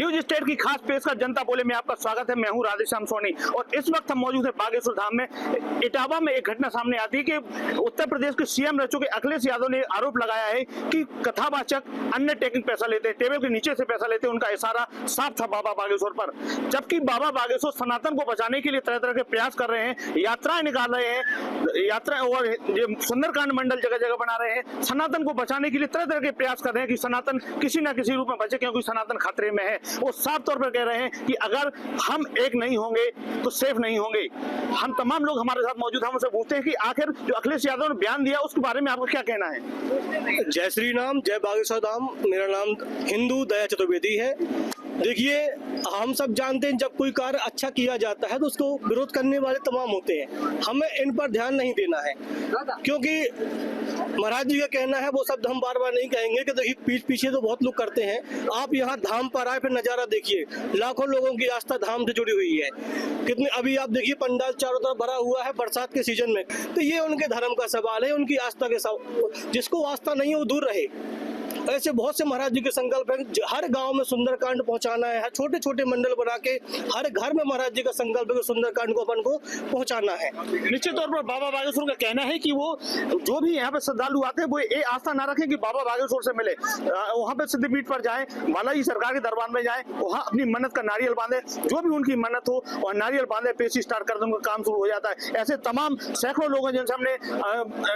News state की खास पेशकश जनता बोले में आपका स्वागत है। मैं हूं राधेश्याम सोनी और इस वक्त हम मौजूद हैं बागेश्वर धाम में। इटावा में एक घटना सामने आती है कि उत्तर प्रदेश के सीएम रह चुके अखिलेश यादव ने आरोप लगाया है कि कथावाचक अन्य टेकिंग पैसा लेते हैं, टेबल के नीचे से पैसा लेते हैं। उनका इशारा साफ था बाबा बागेश्वर पर, जबकि बाबा बागेश्वर सनातन को बचाने के लिए तरह तरह के प्रयास कर रहे हैं, यात्राएं निकाल रहे हैं, यात्रा और सुंदरकांड मंडल जगह जगह बना रहे हैं। सनातन को बचाने के लिए तरह तरह के प्रयास कर रहे हैं कि सनातन किसी न किसी रूप में बचे, क्योंकि सनातन खतरे में है। वो साफ तौर पर कह रहे हैं कि अगर हम एक नहीं होंगे तो सेफ नहीं होंगे। हम तमाम लोग हमारे साथ मौजूद, हम उनसे पूछते हैं कि आखिर जो अखिलेश यादव ने बयान दिया उसके बारे में आपका क्या कहना है। जय श्री राम, जय बागेश्वर धाम। मेरा नाम हिंदू दया चतुर्वेदी है। देखिए, हम सब जानते हैं जब कोई कार्य अच्छा किया जाता है तो उसको विरोध करने वाले तमाम होते हैं। हमें इन पर ध्यान नहीं देना है, क्योंकि महाराज जी का कहना है, वो शब्द हम बार बार नहीं कहेंगे कि देखिए पीछे तो बहुत लोग करते हैं। आप यहाँ धाम पर आए, फिर नजारा देखिए, लाखों लोगों की आस्था धाम से जुड़ी हुई है। कितने अभी आप देखिए पंडाल चारों तरफ भरा हुआ है बरसात के सीजन में। तो ये उनके धर्म का सवाल है, उनकी आस्था के सवाल। जिसको आस्था नहीं है वो दूर रहे। ऐसे बहुत से महाराज जी के संकल्प है, हर गांव में सुंदरकांड पहुंचाना है, छोटे छोटे मंडल बना के हर घर में महाराज जी का संकल्प है कि सुंदरकांड को अपन को पहुंचाना है। निश्चित तौर पर बाबा बागेश्वर का कहना है कि वो जो भी यहाँ पे श्रद्धालु आते हैं वो ये आस्था ना रखें कि बाबा बागेश्वर से मिले, वहाँ पे सिद्धपीठ पर जाए, बालाजी सरकार के दरबार में जाए, वहाँ अपनी मन्नत का नारियल बांधे, जो भी उनकी मन्नत हो और नारियल बांधे, पेशी स्टार्ट कर दे, उनका काम शुरू हो जाता है। ऐसे तमाम सैकड़ों लोग हैं जिनसे हमने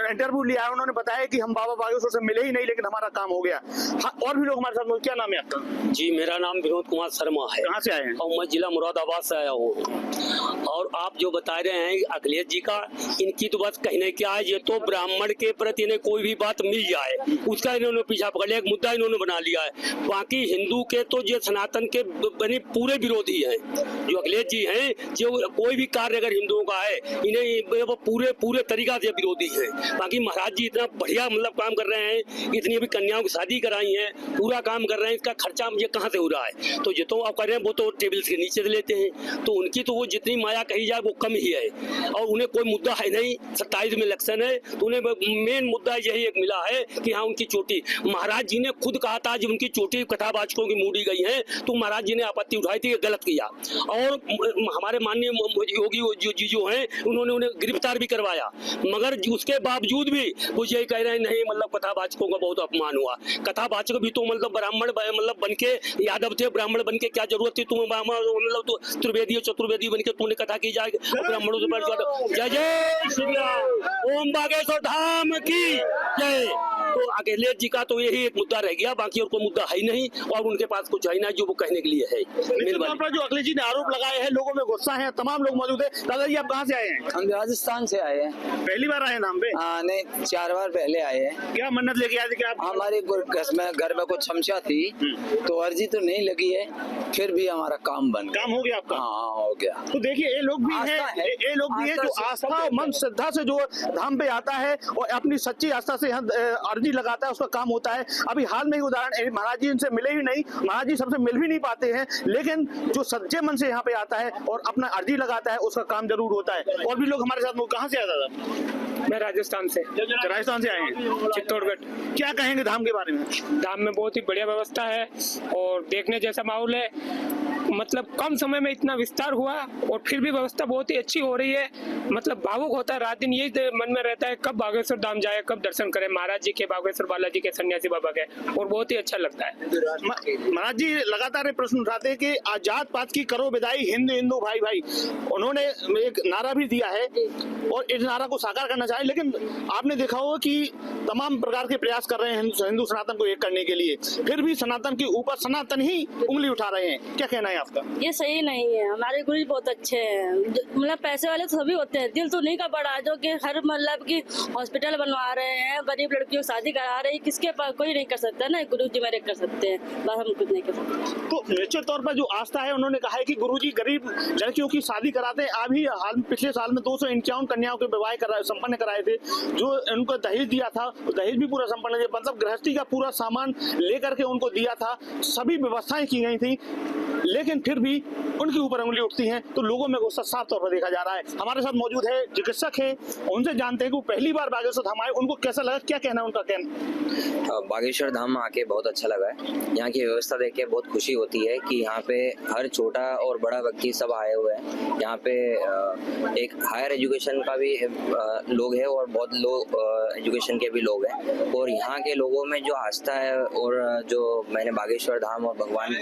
इंटरव्यू लिया है, उन्होंने बताया कि हम बाबा बागेश्वर से मिले ही नहीं लेकिन हमारा काम हो गया। हाँ, और भी लोग हमारे साथ। क्या नाम है आपका? जी, मेरा नाम विनोद कुमार शर्मा है। कहाँ से आए हैं? और मैं जिला मुरादाबाद से आया हूँ। और आप जो बता रहे हैं अखिलेश जी का, इनकी तो बस कहने क्या है, ये तो ब्राह्मण के प्रति इन्हें कोई भी बात मिल जाए उसका इन्होंने पीछा पकड़ लिया, एक मुद्दा इन्होंने बना लिया है। बाकी हिंदू के तो ये सनातन के बने पूरे विरोधी हैं। जो अखिलेश जी हैं, जो कोई भी कार्य अगर हिंदुओं का है, इन्हें वो पूरे तरीका से विरोधी है। बाकी महाराज जी इतना बढ़िया मतलब काम कर रहे हैं, इतनी भी कन्याओं की शादी कराई है, पूरा काम कर रहे हैं। इसका खर्चा मुझे कहाँ से हो रहा है? तो ये तो आप कर रहे हैं, वो तो टेबल के नीचे से लेते हैं, तो उनकी तो वो जितनी माया कही जाए वो कम ही है। और उन्हें कोई मुद्दा है नहीं, 27 में इलेक्शन है, तो उन्हें मेन मुद्दा यही एक मिला है कि हाँ उनकी चोटी। महाराज जी ने खुद कहा था जब उनकी चोटी कथावाचकों की मूडी गई है तो महाराज जी ने आपत्ति उठाई थी, गलत किया। और हमारे माननीय योगी जी जो हैं, उन्होंने उन्हें गिरफ्तार भी करवाया, मगर उसके बावजूद भी वो यही कह रहे हैं नहीं मतलब कथावाचकों का बहुत अपमान हुआ। कथावाचक भी तो मतलब ब्राह्मण मतलब बनके यादव थे, ब्राह्मण बनके क्या जरूरत थी तुम्हें मतलब तो त्रिवेदी चतुर्वेदी बनके तुमने कथा की जाए ब्राह्मणों से बढ़। जय जय श्री राम, ओम बागेश्वर धाम की जय। तो अखिलेश जी का तो यही एक मुद्दा रह गया, बाकी और कोई मुद्दा है ही नहीं और उनके पास कुछ है ना जो वो कहने के लिए है। जो अखिलेश जी ने आरोप लगाए हैं, लोगों में गुस्सा है, तमाम लोग मौजूद है। दादाजी आप कहाँ से आए हैं? हम राजस्थान से आए हैं। पहली बार आए हैं धाम पे? हाँ, नहीं 4 बार पहले आए हैं। क्या मन्नत लेके आए थे? क्या हमारे घर में कुछ समस्या थी तो अर्जी तो नहीं लगी है, फिर भी हमारा काम बन गया। काम हो गया आपका? हाँ, हो गया। तो देखिए ये लोग भी हैं, ये लोग भी हैं जो आस्था मन श्रद्धा से जो धाम पे आता है और अपनी सच्ची आस्था से अर्जी लगाता है, उसका काम होता है। अभी हाल में ही उदाहरण, महाराज जी इनसे मिले ही नहीं, महाराज जी सबसे मिल भी नहीं पाते हैं, लेकिन जो सच्चे मन से यहाँ पे आता है और अपना अर्जी लगाता है उसका काम जरूर होता है। और भी लोग हमारे साथ। कहाँ से आया था? मैं राजस्थान से। राजस्थान से आए हैं? चित्तौड़गढ़। क्या कहेंगे धाम के बारे में? धाम में बहुत ही बढ़िया व्यवस्था है और देखने जैसा माहौल है। मतलब कम समय में इतना विस्तार हुआ और फिर भी व्यवस्था बहुत ही अच्छी हो रही है। मतलब भावुक होता है, रात दिन यही मन में रहता है कब बागेश्वर धाम जाए, कब दर्शन करें महाराज जी के, बागेश्वर बालाजी के, सन्यासी बाबा के, और बहुत ही अच्छा लगता है। महाराज जी लगातार प्रश्न उठाते हैं कि जात पात की करो विदाई, हिंदू हिंदू भाई भाई। उन्होंने एक नारा भी दिया है और इस नारा को साकार करना चाहिए, लेकिन आपने देखा होगा कि तमाम प्रकार के प्रयास कर रहे हैं हिंदू सनातन को एक करने के लिए, फिर भी सनातन के ऊपर सनातन ही उंगली उठा रहे हैं। क्या कहना है आपका? ये सही नहीं है। हमारे गुरु जी बहुत अच्छे हैं, मतलब पैसे वाले तो सभी होते हैं, दिल तो नहीं का बड़ा जो कि हर मतलब की हॉस्पिटल बनवा रहे हैं, गरीब लड़कियों की शादी करा रहे हैं, किसके पास कोई नहीं कर सकता ना, गुरु जी मेरे कर सकते हैं, बस हम कुछ नहीं कर सकते। तो निश्चित तौर पर जो आस्था है, उन्होंने कहा है कि गुरु जी गरीब लड़कियों की शादी कराते हैं। अभी हाल पिछले साल में 251 कन्याओं के विवाह संपन्न कराए थे, जो उनको दहेज दिया था, दहेज भी पूरा संपन्न किया, मतलब गृहस्थी का पूरा सामान लेकर के उनको दिया था, सभी व्यवस्थाएं की गई थी। लेकिन फिर भी उनके ऊपर उंगली उठती है तो लोगों में गुस्सा साफ तौर पर देखा जा रहा है। हमारे साथ मौजूद है चिकित्सक है, उनसे जानते हैं कि वो पहली बार बागेश्वर धाम आए, उनको कैसा लगा, क्या कहना है उनका कहना। बागेश्वर धाम आके बहुत अच्छा लगा है। यहाँ की व्यवस्था देख के बहुत खुशी होती है कि यहाँ पे हर छोटा और बड़ा व्यक्ति सब आए हुए हैं। यहाँ पे एक हायर एजुकेशन का भी लोग हैं और बहुत लो एजुकेशन के भी लोग हैं, और यहाँ के लोगों में जो आस्था है और जो मैंने बागेश्वर धाम और भगवान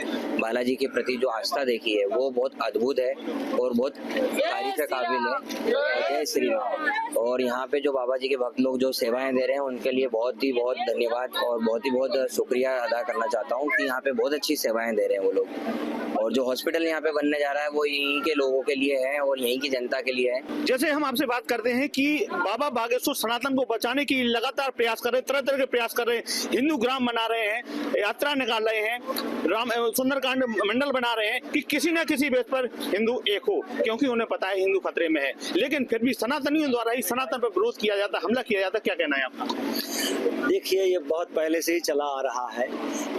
बालाजी के प्रति जो आस्था देखी है वो बहुत अद्भुत है और बहुत तारीफ के काबिल है। जय श्री राम। और यहाँ पे जो बाबा जी के भक्त लोग जो सेवाएं दे रहे हैं उनके लिए बहुत धन्यवाद और बहुत शुक्रिया अदा करना चाहता हूँ कि यहाँ पे बहुत अच्छी सेवाएं दे रहे हैं वो लोग। और जो हॉस्पिटल यहाँ पे बनने जा रहा है वो यहीं के लोगों के लिए है और यहीं की जनता के लिए है। जैसे हम आपसे बात करते हैं कि बाबा बागेश्वर सनातन को बचाने की लगातार प्रयास कर रहे हैं, तरह तरह के प्रयास कर रहे हैं, हिंदू ग्राम बना रहे हैं, यात्रा निकाल रहे हैं, राम सुंदरकांड मंडल बना रहे हैं कि किसी न किसी बेस पर हिंदू एक हो, क्योंकि उन्हें पता है हिंदू खतरे में है। लेकिन फिर भी सनातनियों द्वारा ही सनातन पर विरोध किया जाता, हमला किया जाता, क्या कहना है आपका। देखिए, ये बहुत पहले से ही चला आ रहा है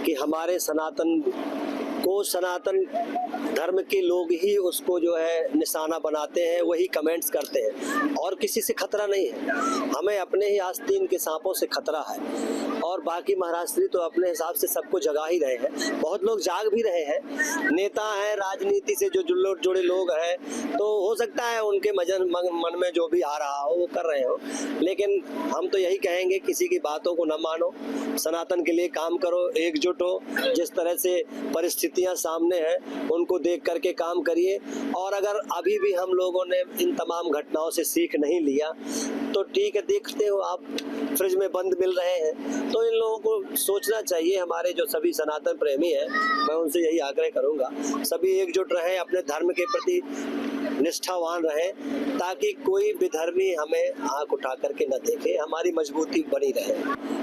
कि हमारे सनातन धर्म के लोग ही उसको जो है निशाना बनाते हैं, वही कमेंट्स करते हैं, और किसी से खतरा नहीं है। हमें अपने ही आस्तीन के सांपों से खतरा है, और बाकी महाराज श्री तो अपने हिसाब से सबको जगा ही रहे हैं। बहुत लोग जाग भी रहे हैं, नेता हैं, राजनीति से जो जुड़े लोग हैं, तो हो सकता है उनके मन में जो भी आ रहा हो वो कर रहे हो, लेकिन हम तो यही कहेंगे किसी की बातों को न मानो, सनातन के लिए काम करो, एकजुट हो। जिस तरह से परिस्थितियां सामने हैं उनको देख करके काम करिए, और अगर अभी भी हम लोगों ने इन तमाम घटनाओं से सीख नहीं लिया तो ठीक है, देखते हो आप फ्रिज में बंद मिल रहे हैं, तो इन लोगों को सोचना चाहिए। हमारे जो सभी सनातन प्रेमी हैं, मैं उनसे यही आग्रह करूंगा, सभी एकजुट रहें, अपने धर्म के प्रति निष्ठावान रहे, ताकि कोई विधर्मी हमें आंख उठा करके न देखे, हमारी मजबूती बनी रहे।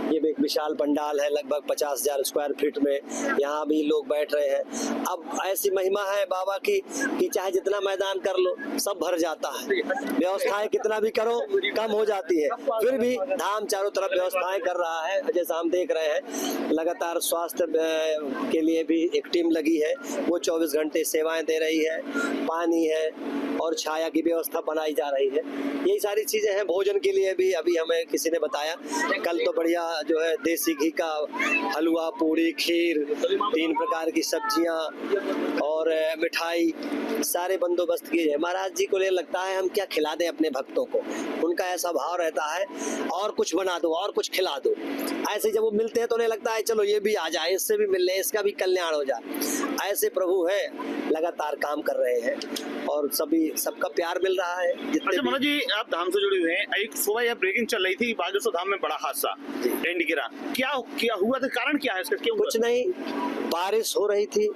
ये एक विशाल पंडाल है, लगभग 50,000 स्क्वायर फीट में, यहाँ भी लोग बैठ रहे हैं। अब ऐसी महिमा है बाबा की कि चाहे जितना मैदान कर लो सब भर जाता है, व्यवस्थाएं कितना भी करो कम हो जाती है, फिर भी धाम चारों तरफ व्यवस्थाएं कर रहा है। जैसा हम देख रहे हैं, लगातार स्वास्थ्य के लिए भी एक टीम लगी है, वो 24 घंटे सेवाएं दे रही है, पानी है और छाया की व्यवस्था बनाई जा रही है। यही सारी चीजें हैं। भोजन के लिए भी अभी हमें किसी ने बताया, कल तो बढ़िया जो है देसी घी का हलवा, पूरी, खीर, 3 प्रकार की सब्जियां और मिठाई, सारे बंदोबस्त किए हैं। महाराज जी को ये लगता है हम क्या खिला दें अपने भक्तों को, उनका ऐसा भाव रहता है, और कुछ बना दो और कुछ खिला दो। ऐसे जब वो मिलते हैं तो उन्हें लगता है चलो ये भी आ जाए, इससे भी मिल ले, इसका भी कल्याण हो जाए। ऐसे प्रभु हैं, लगातार काम कर रहे हैं और सबका प्यार मिल रहा है। अच्छा मनोज जी, आप धाम से जुड़े हुए हैं, एक सुबह यह ब्रेकिंग चल रही थी, बागेश्वर धाम में बड़ा हादसा, टेंट गिरा, क्या हुआ था, कारण क्या है इसका, क्यों? कुछ नहीं, बारिश हो रही थी,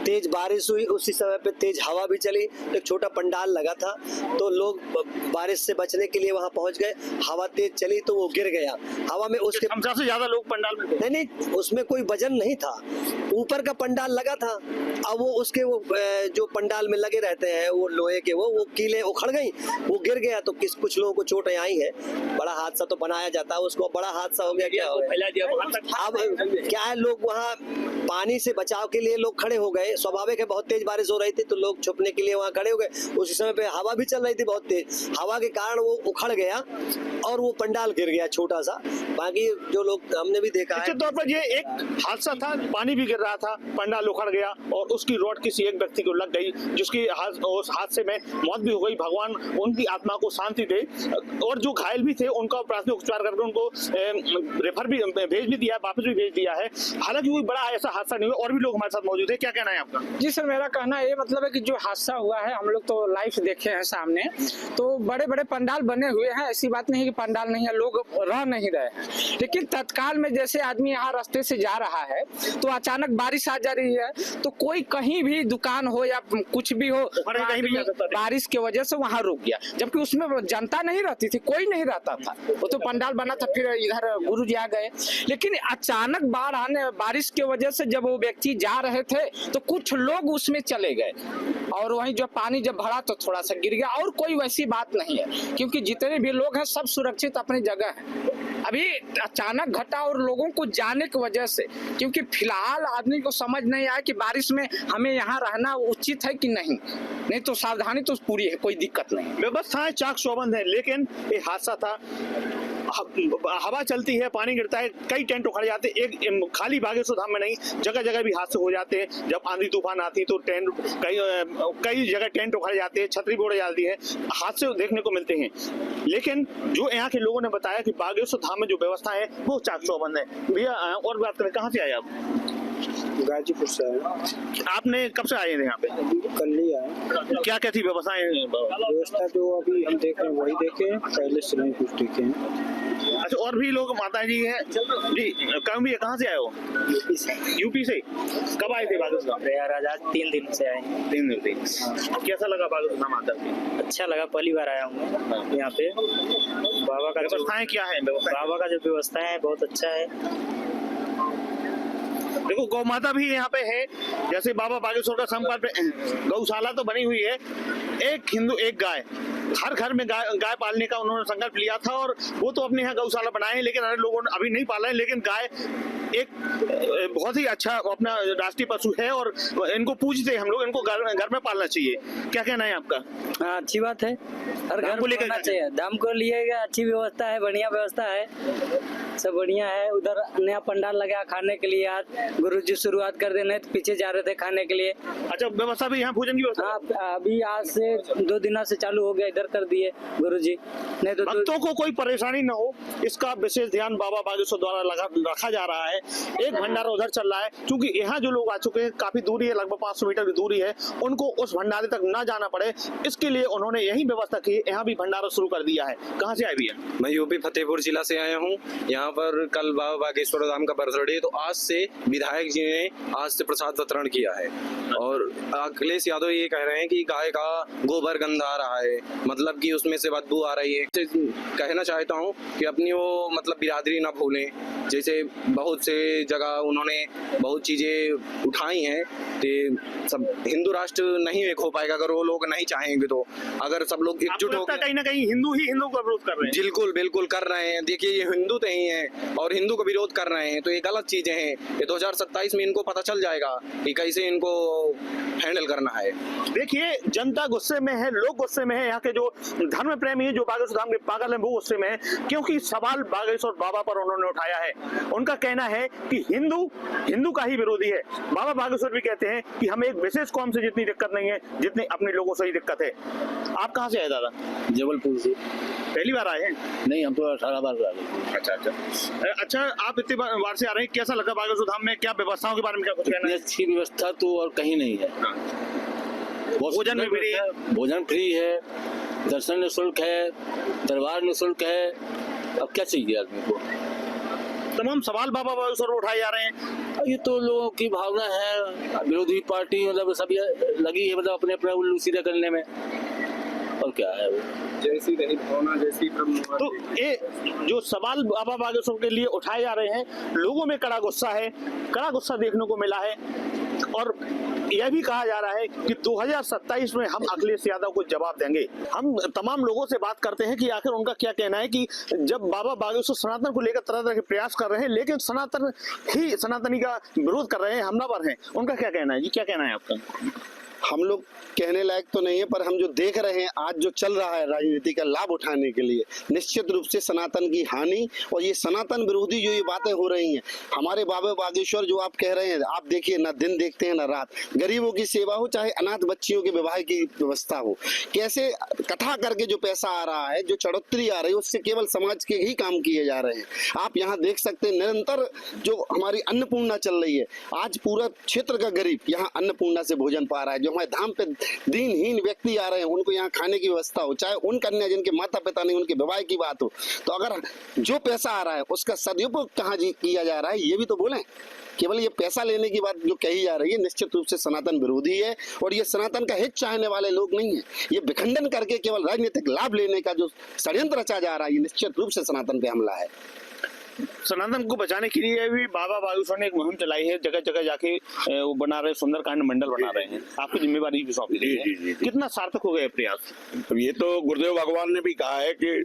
तेज बारिश हुई, उसी समय पे तेज हवा भी चली, एक छोटा पंडाल लगा था, तो लोग बारिश से बचने के लिए वहां पहुंच गए, हवा तेज चली तो वो गिर गया हवा में। उसके 50 से ज्यादा लोग पंडाल में थे। नहीं, उसमें कोई वजन नहीं था, ऊपर का पंडाल लगा था, अब वो उसके वो जो पंडाल में लगे रहते हैं वो लोहे के वो कीलें उखड़ गई, वो गिर गया, तो कुछ लोगों को चोटें आई है। बड़ा हादसा तो बनाया जाता है उसको, बड़ा हादसा हो गया, क्या हो गया। अब क्या है, लोग वहाँ पानी से बचाव के लिए लोग खड़े हो गए, स्वाभाविक है, बहुत तेज बारिश हो रही थी तो लोग छुपने के लिए वहाँ खड़े हो गए। उसी समय पे हवा भी चल रही थी बहुत तेज, हवा के कारण वो उखड़ गया और वो पंडाल गिर गया छोटा सा। बाकी जो लोग हमने भी देखा है, तौर पर ये एक हादसा था, पानी भी गिर रहा था, पंडाल उखड़ गया और उसकी रॉड किसी एक व्यक्ति को लग गई, जिसकी उस हादसे में मौत भी हो गई। भगवान उनकी आत्मा को शांति दे। और जो घायल भी थे उनका प्राथमिक उपचार करके उनको रेफर भी भेज भी दिया, वापस भी भेज दिया है। हालांकि कोई बड़ा ऐसा हादसा नहीं हुआ। और भी लोग हमारे साथ मौजूद है, क्या कहना है आपका? जी सर, मेरा कहना ये मतलब है कि जो हादसा हुआ है, हम लोग तो लाइव देखे हैं सामने, तो बड़े बड़े पंडाल बने हुए हैं, ऐसी बात नहीं है कि पंडाल नहीं है, लोग रह नहीं रहे हैं, लेकिन तत्काल में जैसे आदमी यहाँ रास्ते से जा रहा है तो अचानक बारिश आ जा रही है, तो कोई कहीं भी दुकान हो या कुछ भी हो, कहीं भी बारिश की वजह से वहाँ रुक गया, जबकि उसमें जनता नहीं रहती थी, कोई नहीं रहता था, वो तो पंडाल बना था, फिर इधर गुरु जी आ गए। लेकिन अचानक बाढ़ आने, बारिश की वजह से जब वो व्यक्ति जा रहे थे तो कुछ लोग उसमें चले गए, और वहीं जब पानी जब भरा तो थोड़ा सा गिर गया, और कोई वैसी बात नहीं है, क्योंकि जितने भी लोग हैं सब सुरक्षित अपनी जगह है। अभी अचानक घटा और लोगों को जाने की वजह से, क्योंकि फिलहाल आदमी को समझ नहीं आया कि बारिश में हमें यहाँ रहना उचित है कि नहीं तो सावधानी तो पूरी है, कोई दिक्कत नहीं। व्यवस्थाएं चाक चौबंद है, लेकिन ये हादसा था। हवा चलती है, पानी गिरता है, कई टेंट उखड़ जाते हैं। एक खाली बागेश्वर धाम में नहीं, जगह जगह भी हादसे हो जाते हैं। जब आंधी तूफान आती है तो टेंट कई जगह टेंट उखड़ जाते हैं, छतरी उड़ जाती है, हादसे देखने को मिलते हैं। लेकिन जो यहाँ के लोगों ने बताया कि बागेश्वर धाम में जो व्यवस्था है वो चाक चौबंद है। भैया और बात करें, कहाँ से आए आप? गाजीपुर से आए। आपने कब से आए थे यहाँ पे? कल ही आए। क्या क्या थी व्यवस्थाएं? व्यवस्था जो अभी हम देख रहे हैं वही देखे, पहले से नहीं कुछ देखे हैं। अच्छा, और भी लोग माता जी हैं जी, कहाँ से आए हो? यूपी से। यूपी से कब आए थे बागेश्वर? प्रयागराज आज 3 दिन से आए। 3 दिन से। कैसा लगा बागेश्वर माता जी? अच्छा लगा, पहली बार आया हूँ यहाँ पे। बाबा का व्यवस्थाएं क्या है? बाबा का जो व्यवस्था है बहुत अच्छा है। देखो, गौ माता भी यहाँ पे है, जैसे बाबा बागेश्वर का संपर्क पे गौशाला तो बनी हुई है। एक हिंदू एक गाय, हर घर में गाय पालने का उन्होंने संकल्प लिया था, और वो तो अपने यहाँ गौशाला बनाए हैं, लेकिन अन्य लोगों ने अभी नहीं पाला है। लेकिन गाय एक बहुत ही अच्छा अपना राष्ट्रीय पशु है और इनको पूजते हैं हम लोग, इनको घर में पालना चाहिए। क्या कहना है आपका? हाँ, अच्छी बात है, हर घर को लेकर चाहिए। दाम को लिए अच्छी व्यवस्था है, बढ़िया व्यवस्था है, सब बढ़िया है। उधर नया पंडाल लगा खाने के लिए, आज गुरु जी शुरुआत कर देने तो पीछे जा रहे थे खाने के लिए। अच्छा, व्यवस्था भी यहाँ भोजन की व्यवस्था? हाँ, अभी आज से 2 दिन से चालू हो गया, इधर कर दिए गुरु जी। नहीं तो भक्तों को कोई परेशानी न हो, इसका विशेष ध्यान बाबा बागेश्वर द्वारा रखा जा रहा है। एक भंडारा उधर चल रहा है, क्योंकि यहाँ जो लोग आ चुके हैं, काफी दूरी है, लगभग 500 मीटर की दूरी है, उनको उस भंडारे तक ना जाना पड़े, इसके लिए उन्होंने यही व्यवस्था की। यहाँ भी भंडारा शुरू कर दिया है। कहाँ से आए भैया? मैं यूपी फतेहपुर जिला से आया हूँ। यहाँ पर कल बाबा बागेश्वर धाम का बर्थडे, तो आज से विधायक जी ने आज से प्रसाद वितरण किया है। और अखिलेश यादव ये कह रहे हैं कि गाय का गोबर गंदा आ रहा है, मतलब कि उसमें से बदबू आ रही है। कहना चाहता हूँ कि अपनी वो मतलब बिरादरी ना भूलें। जैसे बहुत से जगह उन्होंने बहुत चीजें उठाई हैं, तो सब हिंदू राष्ट्र नहीं एक हो पाएगा अगर वो लोग नहीं चाहेंगे। तो अगर सब लोग एकजुट होकर, कहीं ना कहीं हिंदू ही हिंदू का विरोध कर रहे हैं। बिल्कुल बिल्कुल कर रहे हैं। देखिए, ये हिंदू तो ही हैं और हिंदू का विरोध कर रहे हैं, तो ये गलत चीजें हैं। ये 2027 में इनको पता चल जाएगा कि कैसे इनको हैंडल करना है। देखिए, जनता गुस्से में है, लोग गुस्से में है, यहाँ के जो धर्म प्रेमी है, जो बागेश्वर धाम के पागल हैं, वो गुस्से में है, क्योंकि सवाल बागेश्वर बाबा पर उन्होंने उठाया है। उनका कहना है कि हिंदू का ही विरोधी है। बाबा बागेश्वर भी कहते हैं कि हमें एक विशेष कौम से जितनी दिक्कत नहीं है, जितनी अपने लोगों से ही दिक्कत है। आप कहाँ से आए दादा? जबलपुर से। पहली बार आए हैं? नहीं, हम तो 18 बार आ गए। अच्छा, आप इतनी बार से आ रहे हैं, कैसा लगा बागेश्वर धाम में? क्या व्यवस्थाओं के बारे में क्या कुछ कहना है? अच्छी व्यवस्था तो और कहीं नहीं है। भोजन में फ्री है, भोजन फ्री है, दर्शन निःशुल्क है, दरबार निःशुल्क है। अब क्या चाहिए आदमी को? तमाम सवाल बाबा बागेश्वर उठाए जा रहे हैं। ये तो लोगों की भावना है, विरोधी पार्टी मतलब सब लगी है, मतलब अपने अपने उल्लू सीधा करने में, और क्या है वो। जैसी रही भावना, जैसी तो ये जो सवाल बाबा बागेश्वर के लिए उठाए जा रहे हैं, लोगों में कड़ा गुस्सा है, कड़ा गुस्सा देखने को मिला है। और यह भी कहा जा रहा है कि 2027 में हम अखिलेश यादव को जवाब देंगे। हम तमाम लोगों से बात करते हैं कि आखिर उनका क्या कहना है कि जब बाबा बागेश्वर सनातन को लेकर तरह तरह के प्रयास कर रहे हैं, लेकिन सनातनी का विरोध कर रहे हैं, हमलावर हैं, उनका क्या कहना है जी? क्या कहना है आपका? हम लोग कहने लायक तो नहीं है, पर हम जो देख रहे हैं आज जो चल रहा है राजनीति का लाभ उठाने के लिए, निश्चित रूप से सनातन की हानि और ये सनातन विरोधी जो ये बातें हो रही हैं, हमारे बाबा बागेश्वर जो आप कह रहे हैं, आप देखिए ना दिन देखते हैं ना रात, गरीबों की सेवा हो चाहे अनाथ बच्चियों के विवाह की व्यवस्था हो, कैसे इकट्ठा करके जो पैसा आ रहा है, जो चढ़ोतरी आ रही है, उससे केवल समाज के ही काम किए जा रहे हैं। आप यहाँ देख सकते हैं निरंतर जो हमारी अन्नपूर्णा चल रही है, आज पूरा क्षेत्र का गरीब यहाँ अन्नपूर्णा से भोजन पा रहा है। जो हमारे धाम पे दीनहीन व्यक्ति आ रहे हैं, उनको यहाँ खाने की व्यवस्था हो, चाहे उन कन्या जिनके माता पिता नहीं, उनके विवाह की बात हो, तो अगर जो पैसा आ रहा है उसका सदुपयोग कहाँ किया जा रहा है, ये भी तो बोलें। केवल ये पैसा लेने की बात जो कही जा रही है, निश्चित रूप से सनातन विरोधी है और ये सनातन का हित चाहने वाले लोग नहीं है। ये विखंडन करके केवल राजनीतिक लाभ लेने का जो षड्यंत्र रचा जा रहा है, ये निश्चित रूप से सनातन पे हमला है। सनातन को बचाने के लिए भी बाबा बागेश्वर ने एक मुहिम चलाई है, जगह जगह जाके वो बना रहे, सुंदरकांड मंडल बना रहे हैं, आपकी जिम्मेवारी भी सौंपी गई है। कितना सार्थक हो गया प्रयास? ये तो गुरुदेव भगवान ने भी कहा है कि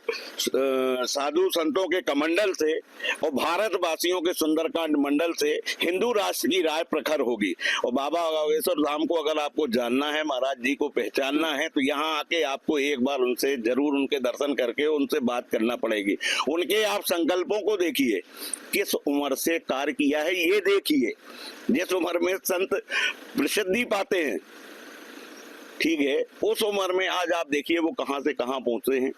साधु संतों के कमंडल से और भारतवासियों के सुंदरकांड मंडल से हिंदू राष्ट्र की राय प्रखर होगी। और बाबा बागेश्वर धाम को अगर आपको जानना है, महाराज जी को पहचानना है, तो यहाँ आके आपको एक बार उनसे जरूर उनके दर्शन करके उनसे बात करना पड़ेगी। उनके आप संकल्पों को देखिए, किस उम्र से कार्य किया है ये देखिए। जिस उम्र में संत प्रसिद्धि पाते हैं, ठीक है, उस उम्र में आज आप देखिए वो कहां से कहां पहुंचे हैं।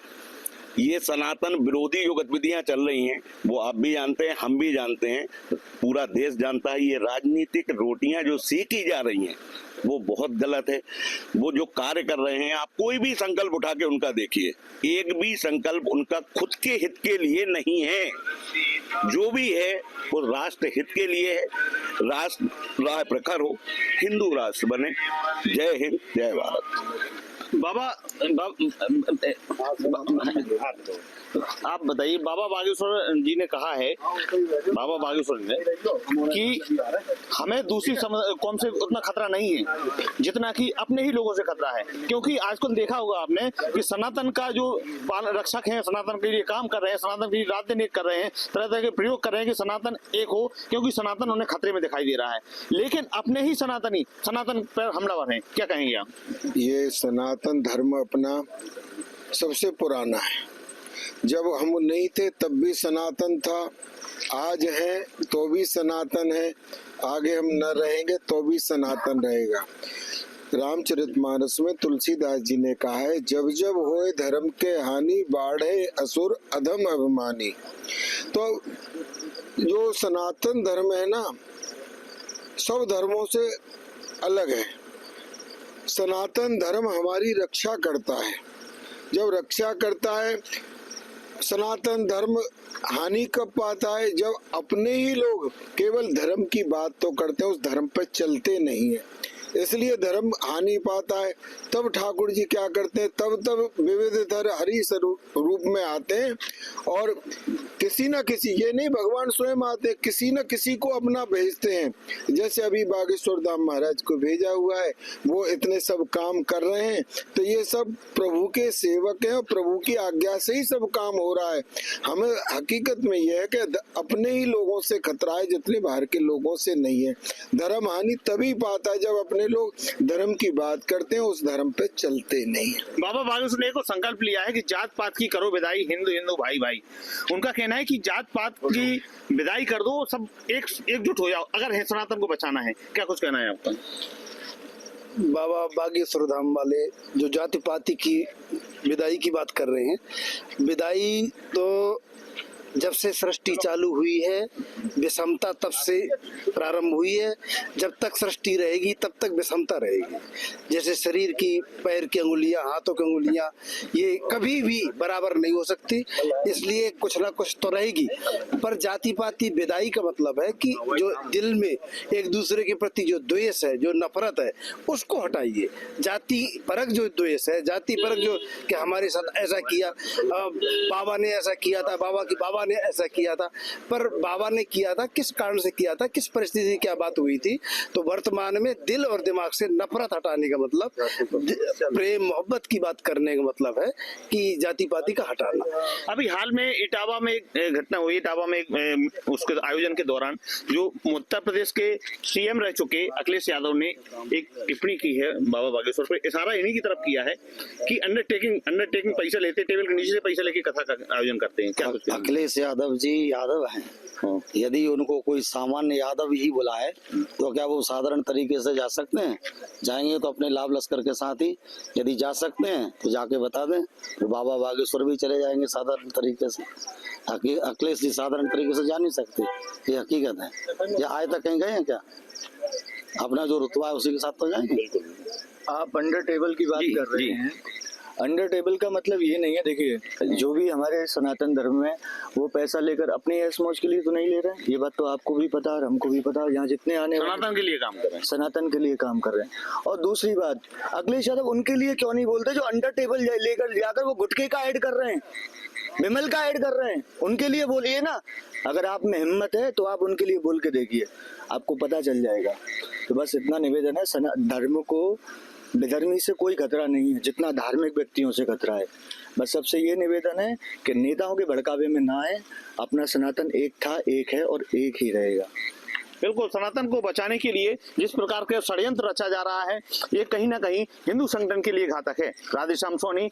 ये सनातन विरोधी जो गतिविधियां चल रही हैं वो आप भी जानते हैं, हम भी जानते हैं, पूरा देश जानता है। ये राजनीतिक रोटियां जो सीखी जा रही हैं वो बहुत गलत है। वो जो कार्य कर रहे हैं, आप कोई भी संकल्प उठा के उनका देखिए, एक भी संकल्प उनका खुद के हित के लिए नहीं है। जो भी है वो राष्ट्र हित के लिए है। राष्ट्र राह प्रखर हो, हिंदू राष्ट्र बने। जय हिंद, जय भारत। बाबा आप बताइए, बाबा बागेश्वर जी ने कहा है, बाबा बागेश्वर जी ने कि हमें दूसरी कौम से उतना खतरा नहीं है जितना कि अपने ही लोगों से खतरा है। क्योंकि आजकल देखा होगा आपने कि सनातन का जो रक्षक हैं, सनातन के लिए काम कर रहे हैं, सनातन के लिए रात दिन एक कर रहे हैं, तरह तरह के प्रयोग कर रहे हैं कि सनातन एक हो, क्योंकि सनातन उन्हें खतरे में दिखाई दे रहा है। लेकिन अपने ही सनातन पर हमलावर हैं। क्या कहेंगे आप? ये सनातन धर्म अपना सबसे पुराना है। जब हम नहीं थे तब भी सनातन था, आज है तो भी सनातन है, आगे हम न रहेंगे तो भी सनातन रहेगा। रामचरितमानस में तुलसीदास जी ने कहा है, जब जब होए धर्म के हानि, बाढ़े असुर अधम अभिमानी। तो जो सनातन धर्म है ना, सब धर्मों से अलग है। सनातन धर्म हमारी रक्षा करता है। जब रक्षा करता है, सनातन धर्म हानि कब पाता है? जब अपने ही लोग केवल धर्म की बात तो करते हैं, उस धर्म पर चलते नहीं है, इसलिए धर्म हानि पाता है। तब ठाकुर जी क्या करते हैं, तब विविधतर हरि रूप में आते हैं और किसी न किसी, ये नहीं भगवान स्वयं आते, किसी न किसी को अपना भेजते हैं। जैसे अभी बागेश्वर धाम महाराज को भेजा हुआ है, वो इतने सब काम कर रहे हैं, तो ये सब प्रभु के सेवक हैं और प्रभु की आज्ञा से ही सब काम हो रहा है। हमें हकीकत में यह है कि अपने ही लोगों से खतरा है, जितने बाहर के लोगों से नहीं है। धर्म हानि तभी पाता है जब अपने लोग धर्म की बात करते हैं, उस धर्म पे चलते नहीं। बाबा बागेश्वर ने को संकल्प लिया है कि जात पात की करो विदाई, हिंदू हिंदू भाई भाई। उनका कहना है कि जात पात की विदाई कर दो, सब एकजुट हो जाओ अगर है सनातन को बचाना है। क्या कुछ कहना है आपका? बाबा बागेश्वर धाम वाले जो जाति पाति की विदाई की बात कर रहे हैं, विदाई तो जब से सृष्टि चालू हुई है, विषमता तब से प्रारंभ हुई है। जब तक सृष्टि रहेगी तब तक विषमता रहेगी। जैसे शरीर की पैर की अंगुलियां, हाथों की अंगुलियां, ये कभी भी बराबर नहीं हो सकती, इसलिए कुछ ना कुछ तो रहेगी। पर जाति पाति विदाई का मतलब है कि जो दिल में एक दूसरे के प्रति जो द्वेष है, जो नफरत है, उसको हटाइए। जाति परक जो द्वेष है, जाति परक जो कि हमारे साथ ऐसा किया, बाबा ने ऐसा किया था, बाबा ने ऐसा किया था, पर बाबा ने किया था किस कारण से किया था, किस परिस्थिति क्या बात हुई थी। तो वर्तमान में दिल और दिमाग से नफरत हटाने का मतलब, प्रेम मोहब्बत की बात करने का मतलब है कि जाति पाति का हटाना। अभी हाल में इटावा में एक घटना हुई, इटावा में उसके आयोजन के दौरान जो उत्तर प्रदेश के सीएम रह चुके अखिलेश यादव ने एक टिप्पणी की है बाबा बागेश्वर पर। इशारा इन्हीं की तरफ किया है कि अंडरटेकिंग पैसा लेते, टेबल के नीचे से पैसा लेके कथा का आयोजन करते हैं। क्या कुछ? अखिलेश यादव जी यादव हैं, यदि उनको कोई सामान्य यादव ही बुलाए तो क्या वो साधारण तरीके से जा सकते हैं? जाएंगे तो अपने लाभ लश्कर के साथ ही। यदि जा सकते हैं तो जाके बता दें, तो बाबा बागेश्वर भी चले जाएंगे साधारण तरीके से। अखिलेश जी साधारण तरीके से जा नहीं सकते, ये हकीकत है। या आए तक कहीं गए हैं क्या? अपना जो रुतबा है उसी के साथ तो जाएंगे। आप अंडर टेबल की बात कर रहे हैं, अंडर टेबल का मतलब ये नहीं है, देखिए जो भी हमारे सनातन धर्म में वो पैसा लेकर अपनी ऐश मौज के लिए तो नहीं ले रहे हैं, ये बात तो आपको भी पता है, हमको भी पता है, यहाँ जितने आने सनातन के लिए काम कर रहे हैं, सनातन के लिए काम कर रहे हैं। और दूसरी बात, अखिलेश यादव उनके लिए क्यों नहीं बोलते जो अंडर टेबल लेकर जाकर वो गुटखे का ऐड कर रहे हैं, विमल का ऐड कर रहे हैं, उनके लिए बोलिए ना। अगर आप में हिम्मत है तो आप उनके लिए बोल के देखिए, आपको पता चल जाएगा। तो बस इतना निवेदन है, धर्म को बेधर्मी से कोई खतरा नहीं है जितना धार्मिक व्यक्तियों से खतरा है। बस सबसे ये निवेदन है कि नेताओं के भड़कावे में ना आए, अपना सनातन एक था, एक है और एक ही रहेगा। बिल्कुल, सनातन को बचाने के लिए जिस प्रकार के षड्यंत्र रचा जा रहा है, ये कहीं ना कहीं हिंदू संगठन के लिए घातक है। राधेश्याम सोनी।